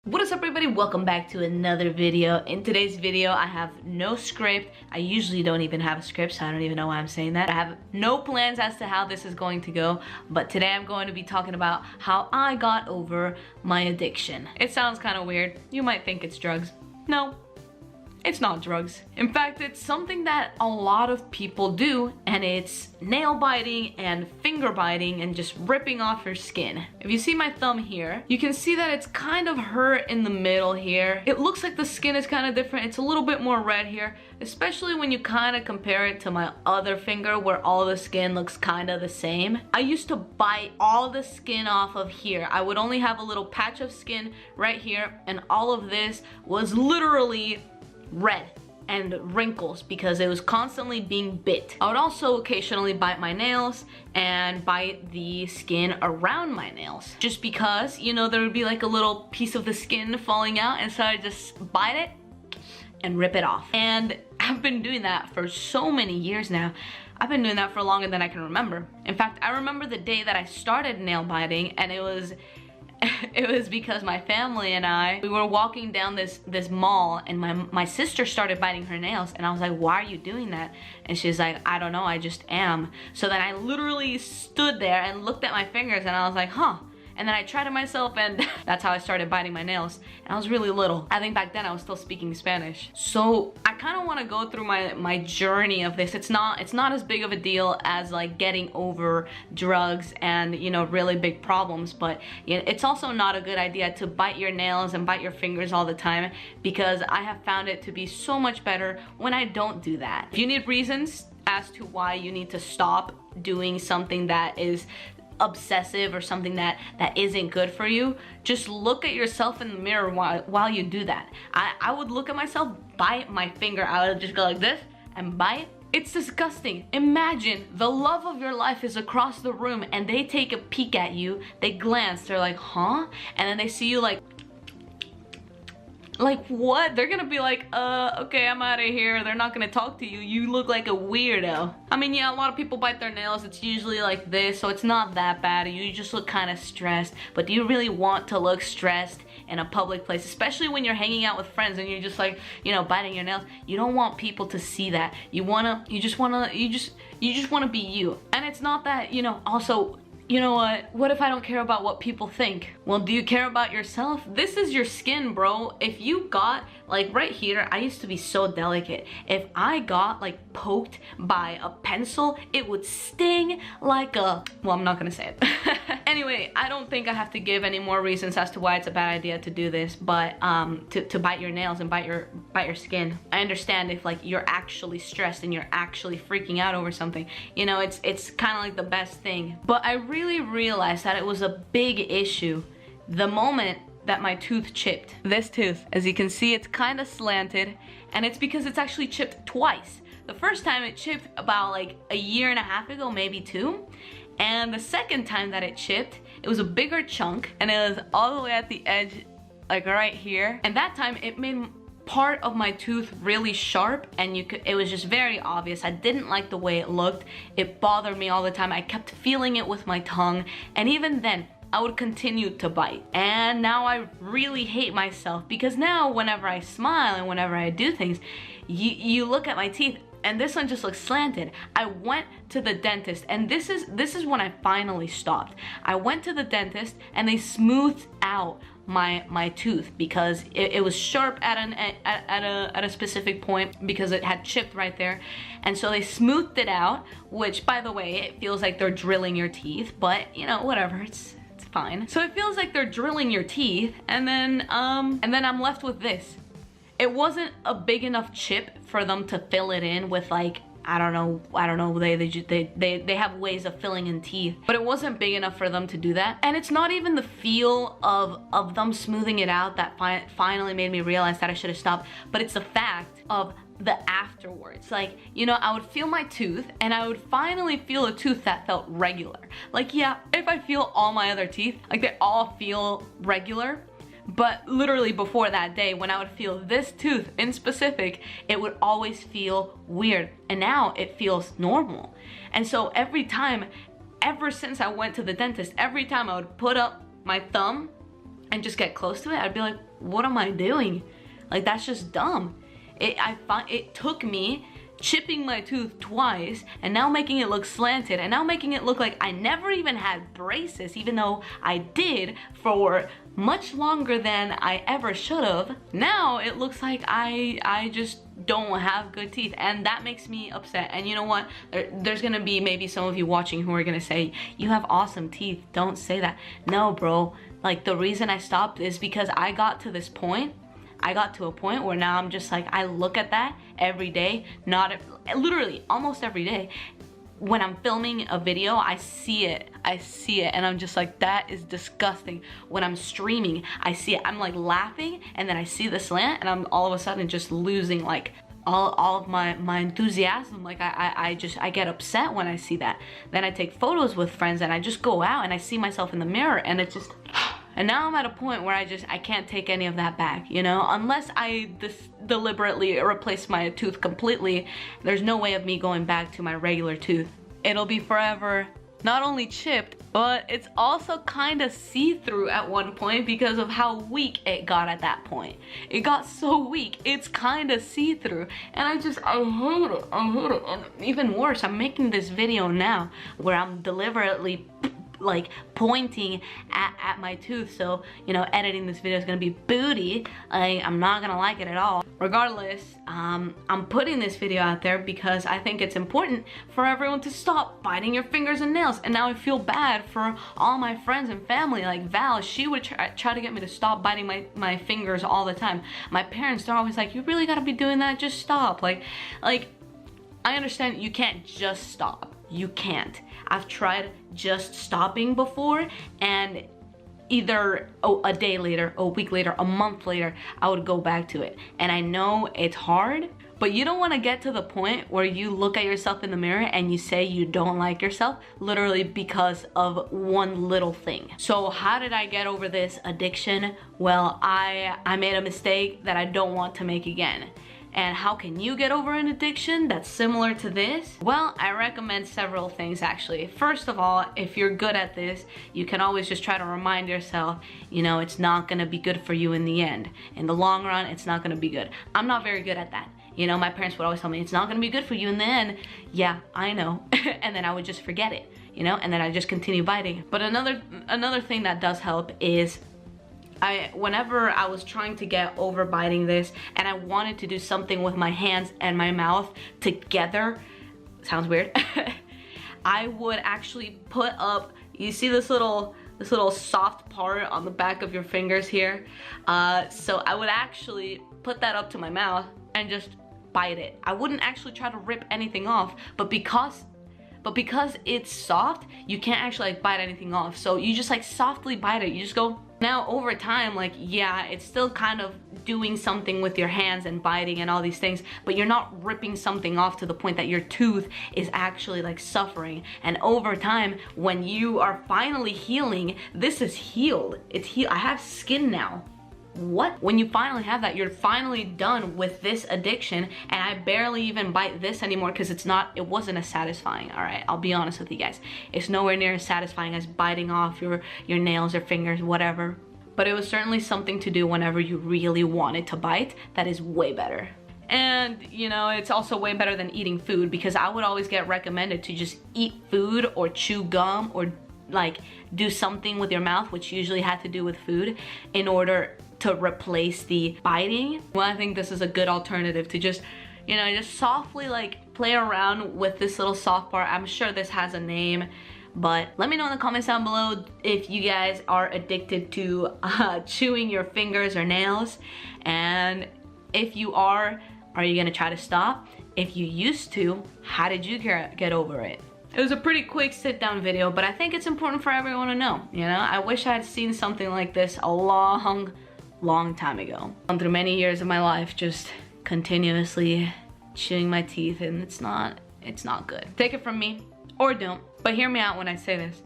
What is up, everybody? Welcome back to another video. In today's video, I have no script. I usually don't even have a script, so I don't even know why I'm saying that. I have no plans as to how this is going to go, but today I'm going to be talking about how I got over my addiction. It sounds kind of weird. You might think it's drugs. No. It's not drugs. In fact, it's something that a lot of people do, and it's nail biting and finger biting and just ripping off your skin. If you see my thumb here, you can see that it's kind of hurt in the middle here. It looks like the skin is kind of different. It's a little bit more red here, especially when you kind of compare it to my other finger where all the skin looks kind of the same. I used to bite all the skin off of here. I would only have a little patch of skin right here, and all of this was literally red and wrinkles because it was constantly being bit. I would also occasionally bite my nails and bite the skin around my nails just because, you know, there would be like a little piece of the skin falling out, and so I just bite it and rip it off. And I've been doing that for so many years now. I've been doing that for longer than I can remember. In fact, I remember the day that I started nail biting, and it was because my family and we were walking down this mall, and my sister started biting her nails, and I was like, why are you doing that? And she's like, I don't know, I just am. So then I literally stood there and looked at my fingers, and I was like, huh. And then I tried it myself, and that's how I started biting my nails. And I was really little. I think back then I was still speaking Spanish. So I kind of want to go through my journey of this. It's not as big of a deal as like getting over drugs and, you know, really big problems. But you know, it's also not a good idea to bite your nails and bite your fingers all the time, because I have found it to be so much better when I don't do that. If you need reasons as to why you need to stop doing something that is obsessive or something that isn't good for you, just look at yourself in the mirror while you do that. I would look at myself, bite my finger. I would just go like this and bite. It's disgusting. Imagine the love of your life is across the room, and they take a peek at you, they glance, they're like, huh? And then they see you like what? They're gonna be like, okay, I'm out of here. They're not gonna talk to you. You look like a weirdo. I mean, yeah, a lot of people bite their nails. It's usually like this, so it's not that bad. You just look kind of stressed. But do you really want to look stressed in a public place, especially when you're hanging out with friends and you're just like, you know, biting your nails? You don't want people to see that. You just wanna be you. And it's not that, you know, also, you know what if I don't care about what people think? Well, do you care about yourself? This is your skin, bro. If you got, like right here, I used to be so delicate. If I got like poked by a pencil, it would sting like a, well, I'm not gonna say it. Anyway, I don't think I have to give any more reasons as to why it's a bad idea to do this, but to bite your nails and bite your skin. I understand if like you're actually stressed and you're actually freaking out over something. You know, it's kind of like the best thing. But I really realized that it was a big issue the moment that my tooth chipped. This tooth, as you can see, it's kind of slanted, and it's because it's actually chipped twice. The first time it chipped about like a year and a half ago, maybe 2. And the second time that it chipped, it was a bigger chunk, and it was all the way at the edge, like right here. And that time it made part of my tooth really sharp, and it was just very obvious. I didn't like the way it looked. It bothered me all the time. I kept feeling it with my tongue, and even then I would continue to bite. And now I really hate myself, because now whenever I smile and whenever I do things, you look at my teeth, and this one just looks slanted. I went to the dentist, and this is when I finally stopped. I went to the dentist, and they smoothed out my tooth because it was sharp at a specific point because it had chipped right there. And so they smoothed it out, which, by the way, it feels like they're drilling your teeth, but you know, whatever, it's fine. So it feels like they're drilling your teeth, and then I'm left with this. It wasn't a big enough chip for them to fill it in with like, I don't know, they have ways of filling in teeth, but it wasn't big enough for them to do that. And it's not even the feel of them smoothing it out that finally made me realize that I should have stopped, but it's the fact of the afterwards. Like, you know, I would feel my tooth, and I would finally feel a tooth that felt regular. Like, yeah, if I feel all my other teeth, like they all feel regular, but literally before that day, when I would feel this tooth in specific, it would always feel weird. And now it feels normal. And so every time, ever since I went to the dentist, every time I would put up my thumb and just get close to it, I'd be like, what am I doing? Like, that's just dumb. It took me chipping my tooth twice and now making it look slanted and now making it look like I never even had braces, even though I did for much longer than I ever should have. Now it looks like I just don't have good teeth, and that makes me upset. And you know what, there's gonna be maybe some of you watching who are gonna say, you have awesome teeth, don't say that. No, bro, like, the reason I stopped is because I got to this point. I got to a point where now I'm just like, I look at that every day, literally almost every day. When I'm filming a video, I see it, and I'm just like, that is disgusting. When I'm streaming, I see it, I'm like laughing, and then I see the slant, and I'm all of a sudden just losing like all of my enthusiasm. Like, I get upset when I see that. Then I take photos with friends, and I just go out and I see myself in the mirror, and it just, and now I'm at a point where I can't take any of that back, you know? Unless I deliberately replace my tooth completely, there's no way of me going back to my regular tooth. It'll be forever not only chipped, but it's also kind of see-through at one point because of how weak it got at that point. It got so weak, it's kind of see-through, and I hate it, and even worse, I'm making this video now where I'm deliberately like pointing at my tooth, so you know, editing this video is gonna be booty. I'm not gonna like it at all. Regardless, I'm putting this video out there because I think it's important for everyone to stop biting your fingers and nails. And now I feel bad for all my friends and family. Like Val, she would try to get me to stop biting my fingers all the time. My parents, they're always like, you really gotta be doing that, just stop. Like I understand you can't just stop. You can't. I've tried just stopping before, and either a day later, a week later, a month later, I would go back to it. And I know it's hard, but you don't want to get to the point where you look at yourself in the mirror and you say you don't like yourself, literally because of one little thing. So how did I get over this addiction? Well, I made a mistake that I don't want to make again. And how can you get over an addiction that's similar to this? Well, I recommend several things actually. First of all, if you're good at this, you can always just try to remind yourself, you know, it's not gonna be good for you in the end. In the long run, it's not gonna be good. I'm not very good at that. You know, my parents would always tell me, it's not gonna be good for you in the end. Yeah, I know. And then I would just forget it, you know, and then I just continue biting. But another thing that does help is whenever I was trying to get over biting this and I wanted to do something with my hands and my mouth together, sounds weird, I would actually put up, you see this little soft part on the back of your fingers here? So I would actually put that up to my mouth and just bite it. I wouldn't actually try to rip anything off, but because it's soft, you can't actually like bite anything off. So you just like softly bite it. You just go. Now over time, like, yeah, it's still kind of doing something with your hands and biting and all these things, but you're not ripping something off to the point that your tooth is actually like suffering. And over time, when you are finally healing, this is healed. It's healed. I have skin now. What? When you finally have that, you're finally done with this addiction, and I barely even bite this anymore because it wasn't as satisfying, all right? I'll be honest with you guys. It's nowhere near as satisfying as biting off your nails or fingers, whatever. But it was certainly something to do whenever you really wanted to bite. That is way better. And, you know, it's also way better than eating food, because I would always get recommended to just eat food or chew gum or like do something with your mouth, which usually had to do with food, in order to replace the biting. Well, I think this is a good alternative to just, you know, just softly like play around with this little soft part. I'm sure this has a name, but let me know in the comments down below if you guys are addicted to chewing your fingers or nails. And if you are you gonna try to stop? If you used to, how did you get over it? It was a pretty quick sit down video, but I think it's important for everyone to know, you know? I wish I had seen something like this a long time ago. Gone through many years of my life just continuously chewing my teeth, and it's not good. Take it from me, or don't, but hear me out when I say this.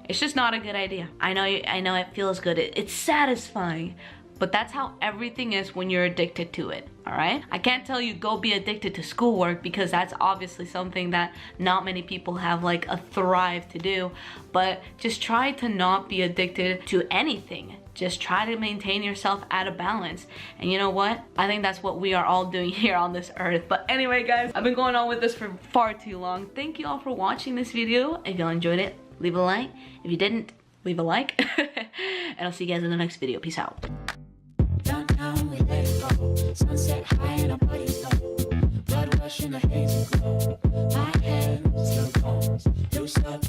It's just not a good idea. I know it feels good, it's satisfying, but that's how everything is when you're addicted to it, all right? I can't tell you go be addicted to schoolwork, because that's obviously something that not many people have like a thrive to do, but just try to not be addicted to anything. Just try to maintain yourself at a balance. And you know what? I think that's what we are all doing here on this earth. But anyway, guys, I've been going on with this for far too long. Thank you all for watching this video. If y'all enjoyed it, leave a like. If you didn't, leave a like. And I'll see you guys in the next video. Peace out. Downtown, we let it go. Sunset high and our bodies low. Blood rush in a hazy glow. My head still goes. You stop.